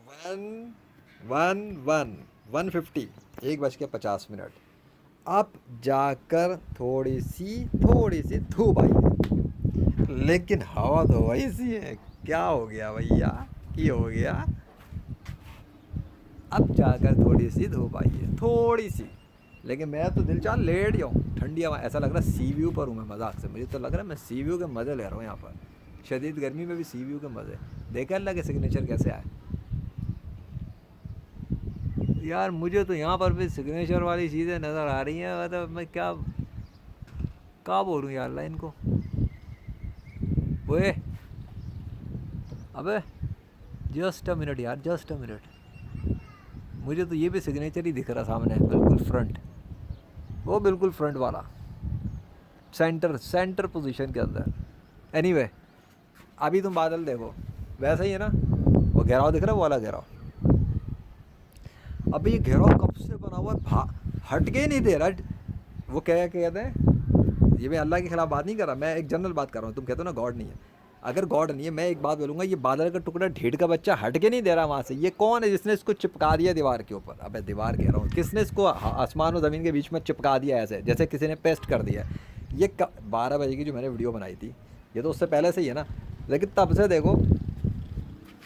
One one one 150, 1:50। अब जाकर थोड़ी सी धूप आई है, लेकिन हवा तो वही सी है। क्या हो गया भैया, ये हो गया। अब जाकर थोड़ी सी धूप आई है, थोड़ी सी। लेकिन मैं तो दिल चाह लेट जाऊँ ठंडी हवा, ऐसा लग रहा है सी व्यू पर हूँ मैं। मजाक से मुझे तो लग रहा है मैं सी व्यू के मज़े ले रहा हूँ यहाँ पर। शदीद गर्मी में भी सी व्यू के मज़े। देखा अल्लाह के सिग्नेचर कैसे आए यार। मुझे तो यहाँ पर भी सिग्नेचर वाली चीज़ें नज़र आ रही हैं। मतलब मैं क्या बोलूँ यार लाइन को। ओए अबे, जस्ट अ मिनट यार, जस्ट अ मिनट। मुझे तो ये भी सिग्नेचर ही दिख रहा सामने, बिल्कुल फ्रंट। वो बिल्कुल फ्रंट वाला, सेंटर सेंटर पोजीशन के अंदर। एनीवे, अभी तुम बादल देखो, वैसा ही है ना। वो घेराव दिख रहा है, वो वाला घेराव। अभी ये घेराव कब से बना हुआ है, हट के ही नहीं दे रहा। वो क्या कहते हैं, ये मैं अल्लाह के खिलाफ बात नहीं कर रहा, मैं एक जनरल बात कर रहा हूँ। तुम कहते हो ना गॉड नहीं है। अगर गॉड नहीं है, मैं एक बात बोलूँगा, ये बादल का टुकड़ा ढीठ का बच्चा हट के नहीं दे रहा वहाँ से। ये कौन है जिसने इसको चिपका दिया दीवार के ऊपर? अबे दीवार कह रहा हूँ, किसने इसको आसमान और ज़मीन के बीच में चिपका दिया ऐसे, जैसे किसी ने पेस्ट कर दिया। ये 12 बजे की जो मैंने वीडियो बनाई थी, ये तो उससे पहले से ही है ना। लेकिन तब से देखो,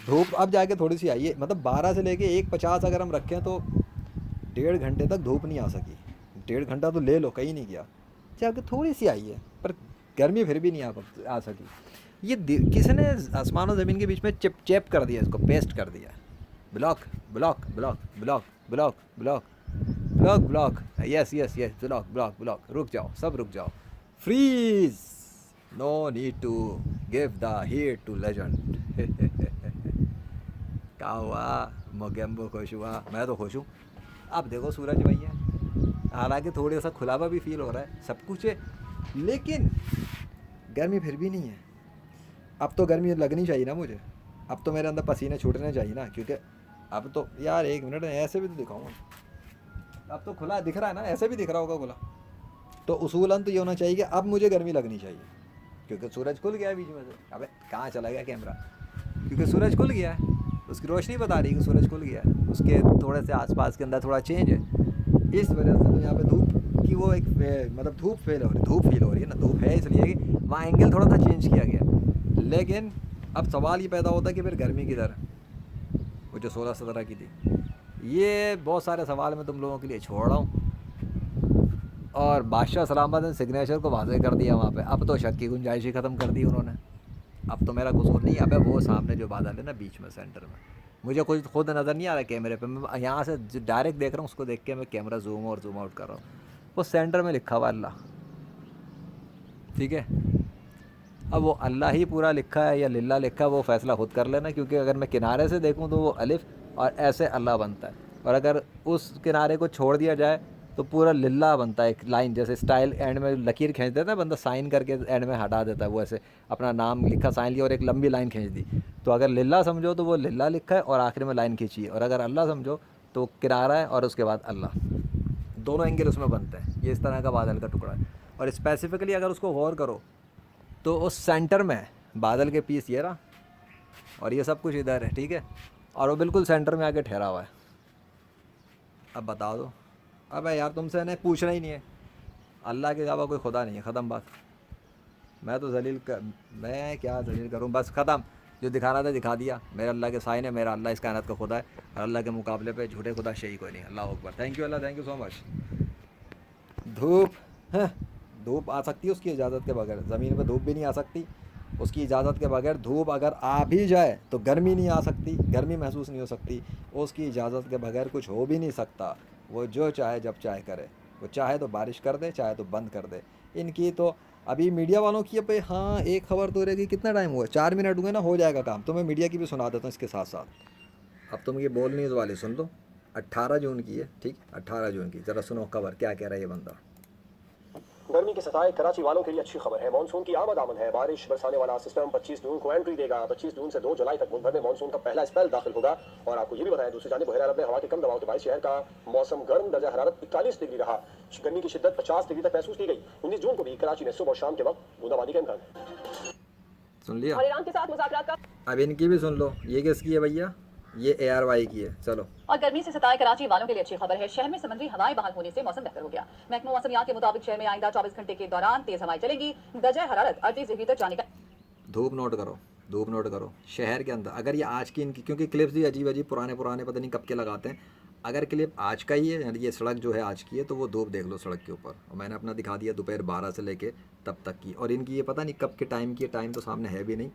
धूप अब जाके थोड़ी सी आई है। मतलब 12 से लेके 1:50 अगर हम रखें तो 1.5 घंटे तक धूप नहीं आ सकी। 1.5 घंटा तो ले लो, कहीं नहीं गया। जाके थोड़ी सी आई है, पर गर्मी फिर भी नहीं आ सकी। ये किसने आसमान और ज़मीन के बीच में चिप चैप कर दिया, इसको पेस्ट कर दिया। Block block block block block block block block, yes yes yes, block block block. रुक जाओ, सब रुक जाओ। Freeze, no need to give the heat to legend. क्या हुआ, मोगेम्बो खुश हुआ, मैं तो खुश हूँ। अब देखो सूरज भैया, हालांकि थोड़ा सा खुलावा भी फील हो रहा है, सब कुछ है, लेकिन गर्मी फिर भी नहीं है। अब तो गर्मी लगनी चाहिए ना मुझे। अब तो मेरे अंदर पसीने छूटने चाहिए ना, क्योंकि अब तो यार, एक मिनट ऐसे भी तो दिखाऊंगा। अब तो खुला दिख रहा है ना, ऐसे भी दिख रहा होगा खुला। तो उसूलन तो ये होना चाहिए कि अब मुझे गर्मी लगनी चाहिए, क्योंकि सूरज खुल गया है बीच में से। अबे कहाँ चला गया कैमरा, क्योंकि सूरज खुल गया है। उसकी रोशनी बता रही है कि सूरज खुल गया है। उसके थोड़े से आसपास के अंदर थोड़ा चेंज है, इस वजह से तो यहाँ पे धूप की वो एक मतलब धूप फील हो रही है ना। धूप है इसलिए कि वहाँ एंगल थोड़ा सा चेंज किया गया। लेकिन अब सवाल ये पैदा होता है कि फिर गर्मी किधर, वो जो 16-17 की थी। ये बहुत सारे सवाल मैं तुम लोगों के लिए छोड़ रहा हूँ। और बादशाह सलामत ने सिग्नेचर को वाजे कर दिया वहाँ पे। अब तो शक की गुंजाइश ही ख़त्म कर दी उन्होंने। अब तो मेरा कसूर नहीं। अबे वो सामने जो बादल है ना बीच में सेंटर में, मुझे कुछ खुद नज़र नहीं आ रहा कैमरे पे। मैं यहाँ से डायरेक्ट देख रहा हूँ, उसको देख के मैं कैमरा जूम और जूम आउट कर रहा हूँ। वो सेंटर में लिखा हुआ अल्लाह, ठीक है। अब वो अल्लाह ही पूरा लिखा है या लिल्ला लिखा है, वो फ़ैसला खुद कर लेना। क्योंकि अगर मैं किनारे से देखूँ तो वो अलिफ और ऐसे अल्लाह बनता है, और अगर उस किनारे को छोड़ दिया जाए तो पूरा लिल्ला बनता है। एक लाइन जैसे स्टाइल एंड में लकीर खींच देता है बंदा, साइन करके एंड में हटा देता है। वो ऐसे अपना नाम लिखा, साइन लिया और एक लंबी लाइन खींच दी। तो अगर लिल्ला समझो तो वो लिल्ला लिखा है और आखिर में लाइन खींची है। और अगर अल्लाह समझो तो किनारा है और उसके बाद अल्लाह। दोनों एंगल उसमें बनते हैं। ये इस तरह का बादल का टुकड़ा है। और स्पेसिफिकली अगर उसको गौर करो तो उस सेंटर में बादल के पीस ये रहा, और ये सब कुछ इधर है, ठीक है। और वो बिल्कुल सेंटर में आके ठहरा हुआ है। अब बता दो। अब यार तुमसे ने पूछना ही नहीं है, अल्लाह के अलावा कोई खुदा नहीं है, ख़त्म बात। मैं तो मैं क्या जलील करूँ, बस ख़त्म। जो दिखाना था दिखा दिया। मेरे अल्लाह के साइन है, मेरा अल्लाह इस कायनात का खुदा है, और अल्लाह के मुकाबले पे झूठे खुदा शही कोई नहीं। अल्लाह अकबर, thank you Allah, thank you so much. धूप है, धूप आ सकती है उसकी इजाज़त के बगैर। ज़मीन पर धूप भी नहीं आ सकती उसकी इजाज़त के बगैर। धूप अगर आ भी जाए तो गर्मी नहीं आ सकती, गर्मी महसूस नहीं हो सकती। उसकी इजाज़त के बगैर कुछ हो भी नहीं सकता। वो जो चाहे जब चाहे करे। वो चाहे तो बारिश कर दे, चाहे तो बंद कर दे। इनकी तो अभी मीडिया वालों की पे, हाँ एक खबर तो रहेगी। कितना टाइम हुआ, 4 मिनट हुए ना, हो जाएगा काम। तो मैं मीडिया की भी सुना देता हूँ इसके साथ साथ। अब तुम ये बोलने वाले सुन लो। 18 जून की है, ठीक, 18 जून की। ज़रा सुनो खबर क्या कह रहा है ये बंदा। गर्मी के सताए कराची वालों के लिए अच्छी खबर है। मानसून की आमद है। बारिश बरसाने वाला सिस्टम 25 जून को एंट्री देगा। 25 जून से 2 जुलाई तक मुल्क भर में मानसून का पहला स्पेल दाखिल होगा। और आपको ये भी बताएं, दूसरी जानिब बहर अरब में हवा के कम दबाव के बायस शहर का मौसम गर्म, दर्जा हरारत 41 डिग्री रहा। गर्मी की शिद्दत 50 डिग्री तक महसूस की गई। 19 जून को भी कराची में सुबह और शाम के वक्त बूंदाबांदी का इम्कान। सुन लिया। और ईरान के साथ मुज़ाकरात का अब इनकी भी सुन लो। ये किसकी है भैया, ये ARY की है। चलो, और गर्मी से सताए कराची वालों के लिए अच्छी खबर है। शहर में समुद्री हवाएं बहाल होने से मौसम बेहतर हो गया। महकमा मौसमियात के मुताबिक शहर में आइंदा 24 घंटे के दौरान तेज हवाएं चलेंगी। दर्जा हरारत 38 डिग्री तक जाने का धूप नोट करो, धूप नोट करो। शहर के अंदर अगर ये आज की इनकी, क्योंकि क्लिप्स भी अजीब अजीब पुराने पुराने पता नहीं कब के लगाते हैं। अगर क्लिप आज का ही है, यानी ये सड़क जो है आज की है, तो वो धूप देख लो सड़क के ऊपर। और मैंने अपना दिखा दिया दोपहर 12 से लेके तब तक की। और इनकी ये पता नहीं कब के टाइम की है, टाइम तो सामने है भी नहीं।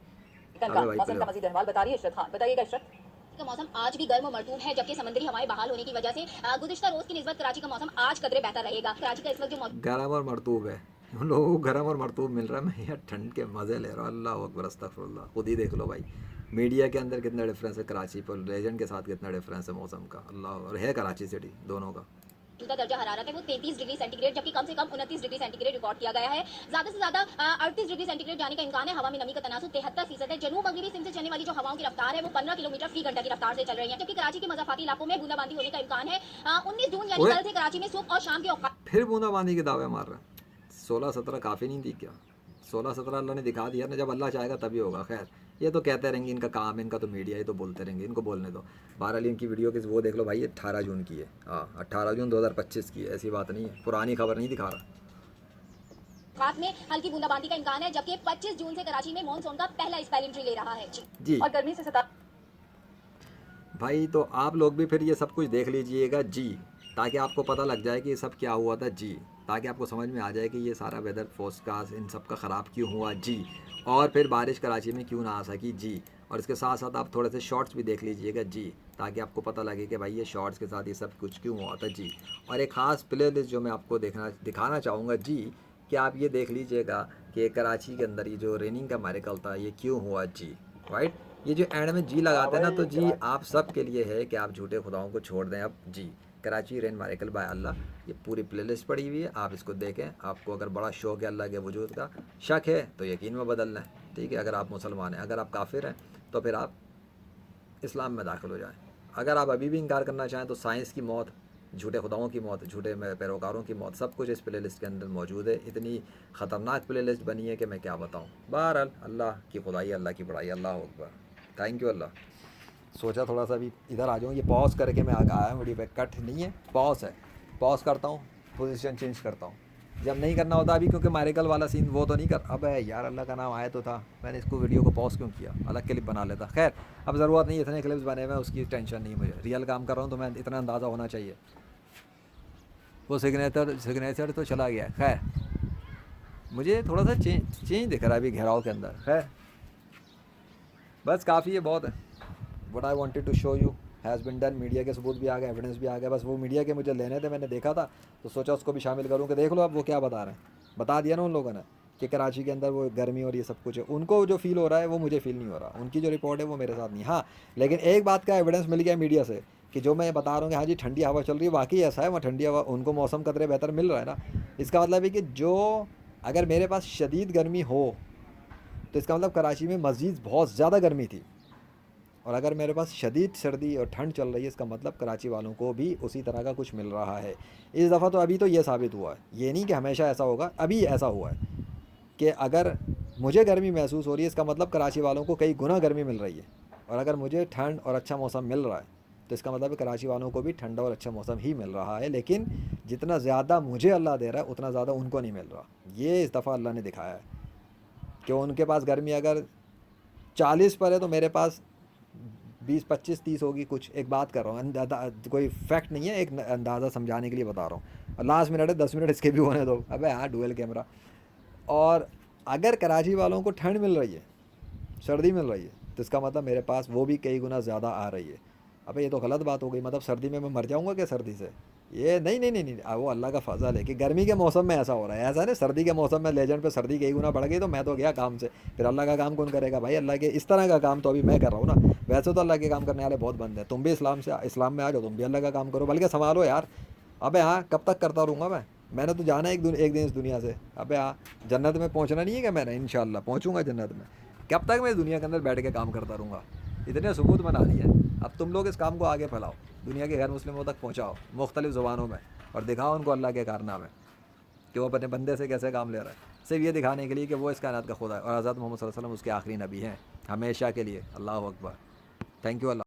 का अबे भाई मौसम का मजीद अहवाल बता रही है इशरत खान। बताइएगा इशरत। का मौसम आज भी गर्म और मरतूब है, जबकि समुद्री हवाएं बहाल होने की वजह से गुज़िश्ता रोज की निस्बत कराची का मौसम आज कदरे बेहतर रहेगा। कराची का इस वक्त जो मौसम गर्म और मरतूब है, उन लोगों को गर्म और मरतूब मिल रहा है। मैं यार ठंड के मज़े ले रहा हूँ। अल्लाह अकबर, अस्तगफुरुल्लाह। खुद ही देख लो भाई, मीडिया के अंदर कितना डिफरेंस है, कराची पर लेजेंड के साथ कितना डिफरेंस है मौसम का। अल्लाह, और है कराची सिटी दोनों का। का दर्जा हरारत है वो 33 डिग्री सेंटीग्रेड, जबकि कम से कम 29 डिग्री सेंटीग्रेड रिकॉर्ड किया गया है। ज्यादा से ज्यादा 38 डिग्री सेंटीग्रेड जाने का इम्कान है। हवा में नमी का तनासुब 73% है। जनूब मगरबी सिंध से चलने वाली जो हवाओं की रफ्तार है वो 15 किलोमीटर फी घंटा की रफ्तार से चल रही है, जबकि कराची के मज़ाफाती इलाकों में बूंदाबांदी होने का इम्कान है। 19 जून यानी कल से कराची में सुबह और शाम के औकात फिर बूंदाबांदी के दावे मार रहे हैं। 16-17 काफ़ी नहीं थी क्या? 16-17 अल्लाह ने दिखा दिया ना, जब अल्लाह चाहेगा तभी होगा। खैर, ये तो कहते रहेंगे, इनका काम है, इनका तो मीडिया, ये तो बोलते रहेंगे, इनको बोलने दो। बहरहाल इनकी वीडियो की वो देख लो भाई, ये 18 जून की है। हाँ, 18 जून 2025 की है, ऐसी बात नहीं है, पुरानी खबर नहीं दिखा रहा। में हल्की बूंदाबांदी का इम्कान है, जबकि 25 जून से कराची में मॉनसून का पहला स्पेल एंट्री ले रहा है। जी और गर्मी से सता भाई, तो आप लोग भी फिर ये सब कुछ देख लीजिएगा जी, ताकि आपको पता लग जाए कि ये सब क्या हुआ था जी, ताकि आपको समझ में आ जाए कि ये सारा वेदर फोरकास्ट इन सब का ख़राब क्यों हुआ जी, और फिर बारिश कराची में क्यों ना आ सकी जी। और इसके साथ साथ आप थोड़े से शॉर्ट्स भी देख लीजिएगा जी, ताकि आपको पता लगे कि भाई ये शॉर्ट्स के साथ ये सब कुछ क्यों हुआ था जी। और एक ख़ास प्ले लिस्ट जो मैं आपको दिखाना चाहूँगा जी, कि आप ये देख लीजिएगा कि कराची के अंदर ये जो रेनिंग का मैरिकल था ये क्यों हुआ जी, राइट। ये जो एंड में जी लगाते हैं ना, तो जी आप सब के लिए है कि आप झूठे खुदाओं को छोड़ दें अब जी। कराची रेन मैरिकल बाय अल्लाह, ये पूरी प्लेलिस्ट पड़ी हुई है, आप इसको देखें। आपको अगर बड़ा शौक़ है अल्लाह के वजूद का, शक है तो यकीन में बदल लें, ठीक है। अगर आप मुसलमान हैं, अगर आप काफिर हैं तो फिर आप इस्लाम में दाखिल हो जाएं। अगर आप अभी भी इनकार करना चाहें तो साइंस की मौत, झूठे खुदाओं की मौत, झूठे पैरोकारों की मौत, सब कुछ इस प्लेलिस्ट के अंदर मौजूद है। इतनी ख़तरनाक प्लेलिस्ट बनी है कि मैं क्या बताऊँ। बहरहाल अल्लाह की खुदाई, अल्लाह की बड़ाई, अल्लाह अकबर, थैंक यू अल्लाह। सोचा थोड़ा सा भी इधर आ जाऊँ, ये पॉज करके मैं आया हूँ वीडियो पे, कट नहीं है, पॉज है। पॉज करता हूँ, पोजीशन चेंज करता हूँ जब नहीं करना होता अभी, क्योंकि मैरिकल वाला सीन वो तो नहीं कर। अब यार अल्लाह का नाम आया तो था, मैंने इसको वीडियो को पॉज क्यों किया, अलग क्लिप बना लेता। खैर, अब ज़रूरत नहीं, इतने क्लिप्स बने हुए हैं, उसकी टेंशन नहीं मुझे। रियल काम कर रहा हूँ तो मैं इतना अंदाज़ा होना चाहिए। वो सिग्नेचर तो चला गया। खैर, मुझे थोड़ा सा चेंज दिख रहा है अभी घेराव के अंदर। खैर, बस काफ़ी है, बहुत है। What I wanted to show you has been done. Media के सबूत भी आ गए, एविडेंस भी आ गया। बस वो मीडिया के मुझे लेने थे, मैंने देखा था तो सोचा उसको भी शामिल करूँ कि देख लो अब वो क्या बता रहे हैं। बता दिया ना उन लोगों ने कि कराची के अंदर वो गर्मी और ये सब कुछ है। उनको जो फील हो रहा है वो मुझे फील नहीं हो रहा, उनकी जो रिपोर्ट है वो मेरे साथ नहीं। हाँ, लेकिन एक बात का एविडेंस मिल गया मीडिया से कि जो मैं बता रहा हूँ कि हाँ जी ठंडी हवा चल रही है, वाकई ऐसा है। वहाँ ठंडी हवा, उनको मौसम कदरे बेहतर मिल रहा है ना। इसका मतलब है कि जो अगर मेरे पास शदीद गर्मी हो तो इसका मतलब कराची में मज़ीद बहुत ज़्यादा गर्मी थी, और अगर मेरे पास शदीद सर्दी और ठंड चल रही है, इसका मतलब कराची वालों को भी उसी तरह का कुछ मिल रहा है। इस दफ़ा तो अभी तो ये साबित हुआ है, ये नहीं कि हमेशा ऐसा होगा, अभी ऐसा हुआ है कि अगर मुझे गर्मी महसूस हो रही है, इसका मतलब कराची वालों को कई गुना गर्मी मिल रही है। और अगर मुझे ठंड और अच्छा मौसम मिल रहा है तो इसका मतलब है कराची वालों को भी ठंडा और अच्छा मौसम ही मिल रहा है। लेकिन जितना ज़्यादा मुझे अल्लाह दे रहा है उतना ज़्यादा उनको नहीं मिल रहा। ये इस दफ़ा अल्लाह ने दिखाया है कि उनके पास गर्मी अगर 40 पर है तो मेरे पास 20, 25, 30 होगी। कुछ एक बात कर रहा हूँ, कोई फैक्ट नहीं है, एक अंदाज़ा समझाने के लिए बता रहा हूँ। लास्ट मिनट है, 10 मिनट इसके भी होने दो। अबे हाँ, डुअल कैमरा। और अगर कराची वालों को ठंड मिल रही है, सर्दी मिल रही है, तो इसका मतलब मेरे पास वो भी कई गुना ज़्यादा आ रही है। अबे ये तो गलत बात हो गई। मतलब सर्दी में मैं मर जाऊँगा क्या सर्दी से? ये नहीं नहीं नहीं नहीं, वो अल्लाह का फजल है कि गर्मी के मौसम में ऐसा हो रहा है। ऐसा नहीं सर्दी के मौसम में लेजेंड पे सर्दी कई गुना बढ़ गई तो मैं तो गया काम से। फिर अल्लाह का काम कौन करेगा भाई? अल्लाह के इस तरह का काम तो अभी मैं कर रहा हूँ ना। वैसे तो अल्लाह के काम करने वाले बहुत बंद हैं। तुम भी इस्लाम में आ जाओ, तुम भी अल्लाह का काम करो, बल्कि संभालो यार। अबे हाँ, कब तक करता रहूँगा मैं? मैंने तो जाना है एक दिन इस दुनिया से। अबे हाँ, जन्नत में पहुँचना नहीं है क्या मैंने? इंशाल्लाह पहुँचूँगा जन्नत में। कब तक मैं इस दुनिया के अंदर बैठ के काम करता रहूँगा? इतने सबूत बना दिए, अब तुम लोग इस काम को आगे फैलाओ, दुनिया के गैर मुस्लिमों तक पहुँचाओ मुख्तलिफ़ ज़ुबानों में, और दिखाओ उनको अल्लाह के कारनामे कि वो अपने बंदे से कैसे काम ले रहा है। सिर्फ ये दिखाने के लिए कि वो इस कायनात का खुदा है और हज़रत मोहम्मद सल्लल्लाहु अलैहि वसल्लम उसके आखिरी नबी हैं हमेशा के लिए। अल्लाह अकबर, थैंक यू अल्लाह।